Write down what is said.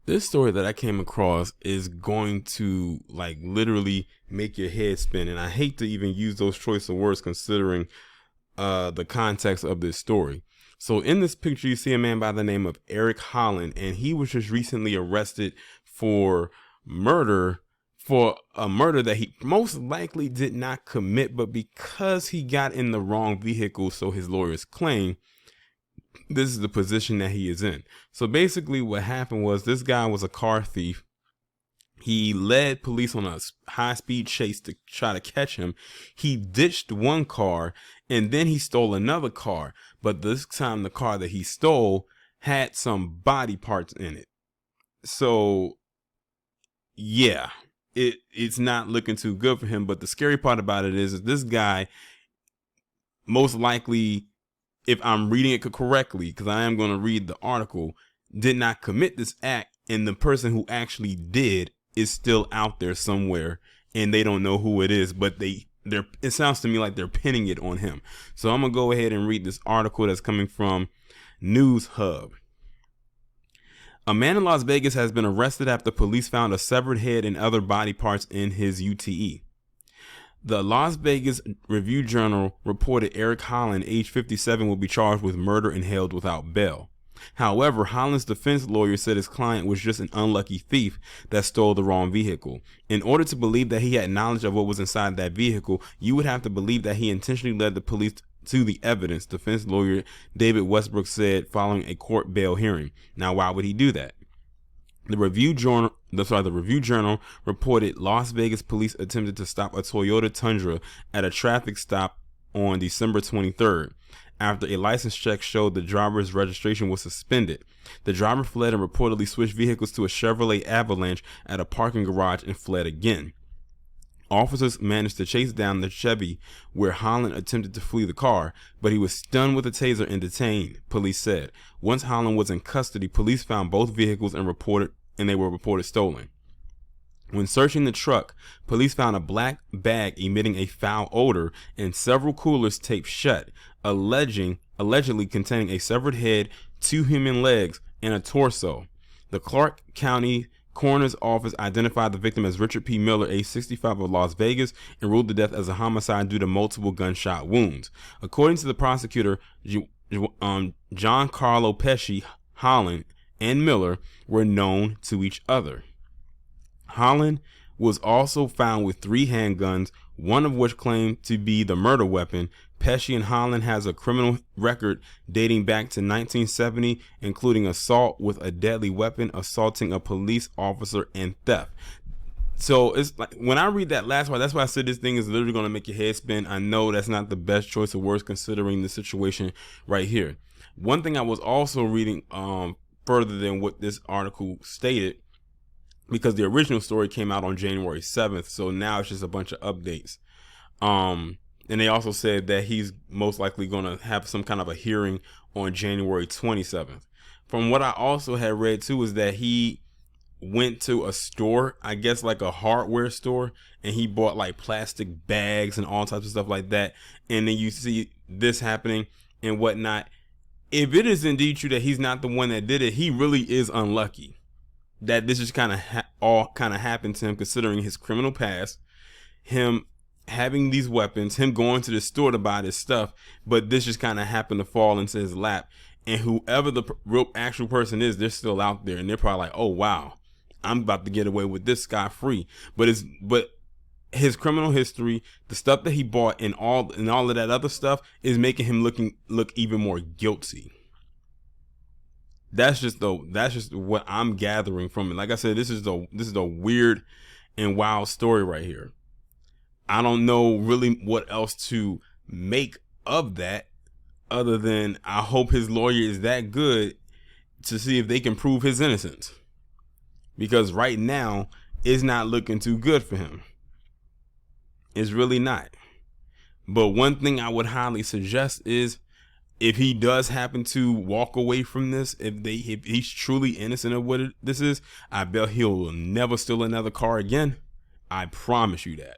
This story that I came across is going to like literally make your head spin, and I hate to even use those choice of words considering the context of this story. So in this picture, you see a man by the name of Eric Holland, and he was just recently arrested for murder, for a murder that he most likely did not commit, but because he got in the wrong vehicle, so his lawyers claim, this is the position that he is in. So basically what happened was this guy was a car thief. He led police on a high-speed chase to try to catch him. He ditched one car and then he stole another car. But this time the car that he stole had some body parts in it. So yeah, it's not looking too good for him. But the scary part about it is this guy most likely, if I'm reading it correctly, because I am going to read the article, did not commit this act, and the person who actually did is still out there somewhere, and they don't know who it is, but it sounds to me like they're pinning it on him. So I'm gonna go ahead and read this article that's coming from News Hub. A man in Las Vegas has been arrested after police found a severed head and other body parts in his UTE. The Las Vegas Review-Journal reported Eric Holland, age 57, will be charged with murder and held without bail. However, Holland's defense lawyer said his client was just an unlucky thief that stole the wrong vehicle. In order to believe that he had knowledge of what was inside that vehicle, you would have to believe that he intentionally led the police to the evidence, defense lawyer David Westbrook said following a court bail hearing. Now, why would he do that? The Review Journal reported Las Vegas police attempted to stop a Toyota Tundra at a traffic stop on December 23rd. After a license check showed the driver's registration was suspended, the driver fled and reportedly switched vehicles to a Chevrolet Avalanche at a parking garage and fled again. Officers managed to chase down the Chevy where Holland attempted to flee the car, but he was stunned with a taser and detained, police said. Once Holland was in custody, police found both vehicles and they were reported stolen. When searching the truck, police found a black bag emitting a foul odor and several coolers taped shut, allegedly containing a severed head, 2 human legs, and a torso. The Clark County Coroner's Office identified the victim as Richard P. Miller, age 65, of Las Vegas, and ruled the death as a homicide due to multiple gunshot wounds. According to the prosecutor, John Carlo Pesci, Holland and Miller were known to each other. Holland was also found with 3 handguns, one of which claimed to be the murder weapon. Pesci and Holland has a criminal record dating back to 1970, including assault with a deadly weapon, assaulting a police officer, and theft. So it's like when I read that last part, that's why I said this thing is literally going to make your head spin. I know that's not the best choice of words considering the situation right here. One thing I was also reading further than what this article stated, because the original story came out on January 7th, so now it's just a bunch of updates. And they also said that he's most likely going to have some kind of a hearing on January 27th. From what I also had read too is that he went to a store, I guess like a hardware store, and he bought like plastic bags and all types of stuff like that. And then you see this happening and whatnot. If it is indeed true that he's not the one that did it, he really is unlucky that this just kind of all kind of happened to him, considering his criminal past, him having these weapons, him going to the store to buy this stuff, but this just kind of happened to fall into his lap. And whoever the real actual person is, they're still out there, and they're probably like, oh wow, I'm about to get away with this scot-free. But his criminal history, the stuff that he bought, and all of that other stuff is making him look even more guilty. That's just what I'm gathering from it. Like I said, this is a weird and wild story right here. I don't know really what else to make of that other than I hope his lawyer is that good to see if they can prove his innocence. Because right now, it's not looking too good for him. It's really not. But one thing I would highly suggest is, if he does happen to walk away from this, if he's truly innocent of what this is, I bet he'll never steal another car again. I promise you that.